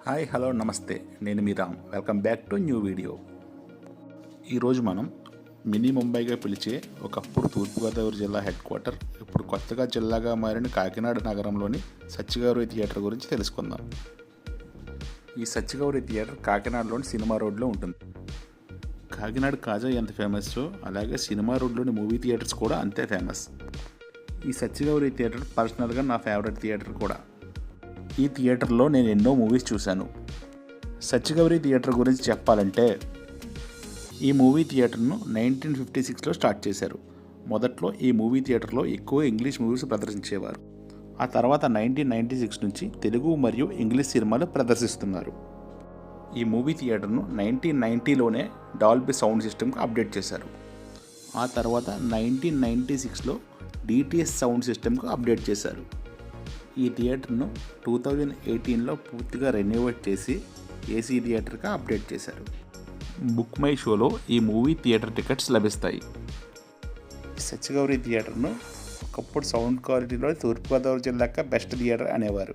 Hi hello నమస్తే, నేను మీ Ram. Welcome back to new video. ఈరోజు మనం మినీ ముంబైగా పిలిచే ఒకప్పుడు తూర్పుగోదావరి జిల్లా హెడ్ క్వార్టర్, ఇప్పుడు కొత్తగా జిల్లాగా మారిన కాకినాడ నగరంలోని సత్యగౌరి థియేటర్ గురించి తెలుసుకుందాం. ఈ సత్యగౌరి థియేటర్ కాకినాడలోని సినిమా రోడ్లో ఉంటుంది. కాకినాడ కాజా ఎంత ఫేమస్, అలాగే సినిమా రోడ్లోని మూవీ థియేటర్స్ కూడా అంతే ఫేమస్. ఈ సత్యగౌరి థియేటర్ పర్సనల్గా నా ఫేవరెట్ థియేటర్ కూడా. ఈ థియేటర్లో నేను ఎన్నో మూవీస్ చూశాను. సత్యగౌరి థియేటర్ గురించి చెప్పాలంటే, ఈ మూవీ థియేటర్ను 1956లో స్టార్ట్ చేశారు. మొదట్లో ఈ మూవీ థియేటర్లో ఎక్కువ ఇంగ్లీష్ మూవీస్ ప్రదర్శించేవారు. ఆ తర్వాత 1996 నుంచి తెలుగు మరియు ఇంగ్లీష్ సినిమాలు ప్రదర్శిస్తున్నారు. ఈ మూవీ థియేటర్ను 1990లోనే డాల్బీ సౌండ్ సిస్టమ్కి అప్డేట్ చేశారు. ఆ తర్వాత 1996లో డిటిఎస్ సౌండ్ సిస్టమ్కి అప్డేట్ చేశారు. ఈ థియేటర్ను 2018లో పూర్తిగా రెన్యూవేట్ చేసి ఏసీ థియేటర్గా అప్డేట్ చేశారు. బుక్ మై షోలో ఈ మూవీ థియేటర్ టికెట్స్ లభిస్తాయి. సత్యగౌరి థియేటర్ను ఒకప్పుడు సౌండ్ క్వాలిటీలో తూర్పుగోదావరి జిల్లాక బెస్ట్ థియేటర్ అనేవారు.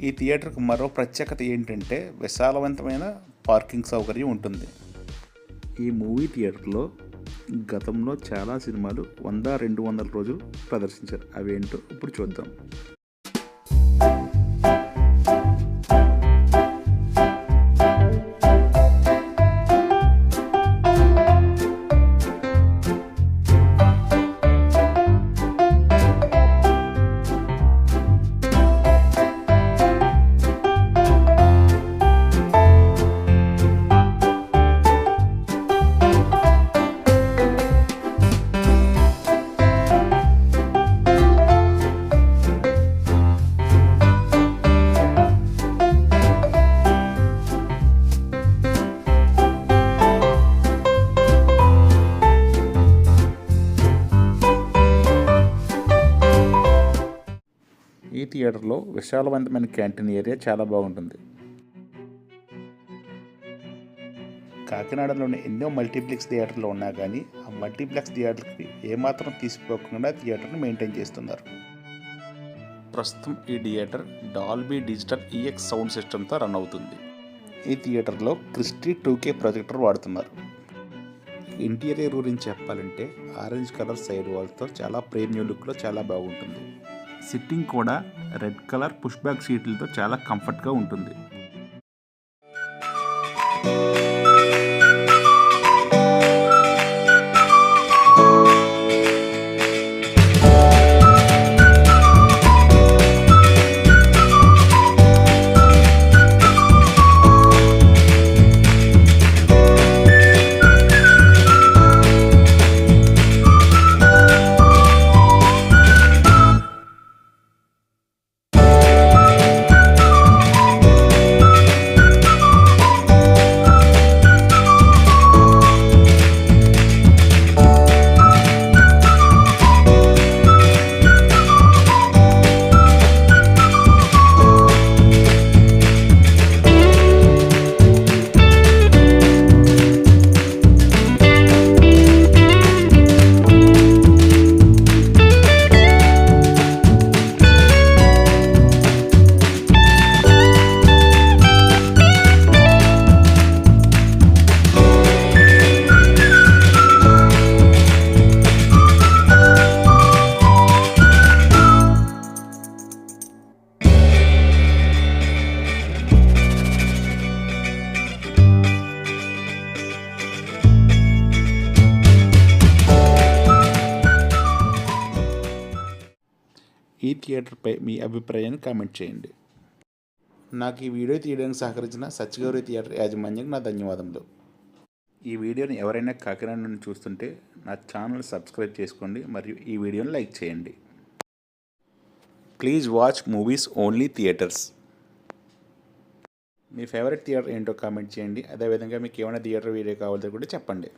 ఈ థియేటర్కు మరో ప్రత్యేకత ఏంటంటే విశాలవంతమైన పార్కింగ్ సౌకర్యం ఉంటుంది. ఈ మూవీ థియేటర్లో గతంలో చాలా సినిమాలు 100-200 రోజులు ప్రదర్శించారు. అవేంటో ఇప్పుడు చూద్దాం. ఈ థియేటర్లో విశాలవంతమైన క్యాంటీన్ ఏరియా చాలా బాగుంటుంది. కాకినాడలోని ఎన్నో మల్టీప్లెక్స్ థియేటర్లు ఉన్నా కానీ ఆ మల్టీప్లెక్స్ థియేటర్కి ఏమాత్రం తీసిపోకుండా థియేటర్ని మెయింటైన్ చేస్తున్నారు. ప్రస్తుతం ఈ theatre Dolby digital EX sound సిస్టమ్తో రన్ అవుతుంది. ఈ థియేటర్లో క్రిస్టీ 2K ప్రొజెక్టర్ వాడుతున్నారు. ఇంటీరియర్ గురించి చెప్పాలంటే ఆరెంజ్ కలర్ సైడ్ వాల్స్తో చాలా ప్రీమియం లుక్లో చాలా బాగుంటుంది. సిట్టింగ్ కూడా రెడ్ కలర్ పుష్ బ్యాక్ సీట్లతో చాలా కంఫర్ట్గా ఉంటుంది. ఈ థియేటర్పై మీ అభిప్రాయాన్ని కామెంట్ చేయండి. నాకు ఈ వీడియో తీయడానికి సహకరించిన సత్యగౌరి థియేటర్ యాజమాన్యానికి నా ధన్యవాదములు. ఈ వీడియోని ఎవరైనా కాకినాడ నుండి చూస్తుంటే నా ఛానల్ సబ్స్క్రైబ్ చేసుకోండి మరియు ఈ వీడియోని లైక్ చేయండి. Please watch movies only theatres. Me favourite theatre ఏంటో కామెంట్ చేయండి. అదేవిధంగా మీకు ఏమైనా థియేటర్ వీడియో కావాలో కూడా చెప్పండి.